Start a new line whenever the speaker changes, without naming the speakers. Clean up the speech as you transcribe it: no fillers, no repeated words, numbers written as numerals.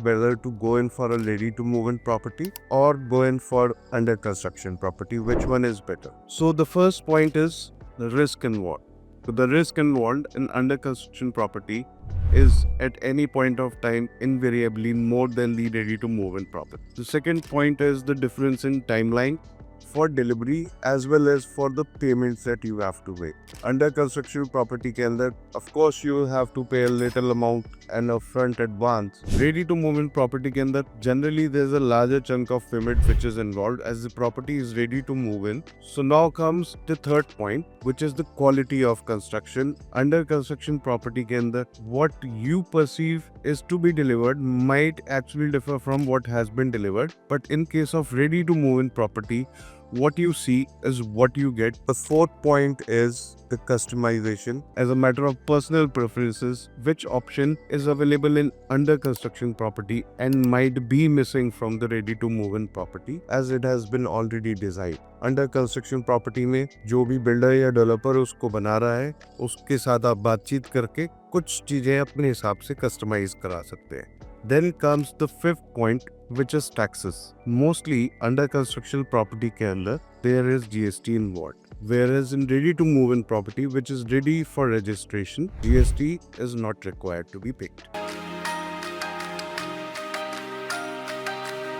whether to go in for a ready to move in property or go in for under construction property. Which one is better? So the first point is the risk involved. So the risk involved in under construction property is at any point of time invariably more than the ready to move in property. The second point is the difference in timeline for delivery as well as for the payments that you have to make. Under construction property के अंदर of course you have to pay a little amount and upfront advance. Ready to move in property के अंदर generally there's a larger chunk of payment which is involved as the property is ready to move in. So now comes the third point, which is the quality of construction. Under construction property के अंदर what you perceive is to be delivered might actually differ from what has been delivered, but in case of ready to move in property, what you see is what you get. The fourth point is the customization. As a matter of personal preferences, which option is available in under construction property and might be missing from the ready to move in property as it has been already designed. Under construction property में जो भी builder या developer उसको बना रहा है उसके साथ आप बातचीत करके कुछ चीजें अपने हिसाब से कस्टमाइज करा सकते हैं. Then comes the fifth point, which is taxes. Mostly under construction property के अंदर there is GST involved. Whereas in ready to move in property, which is ready for registration, GST is not required to be paid.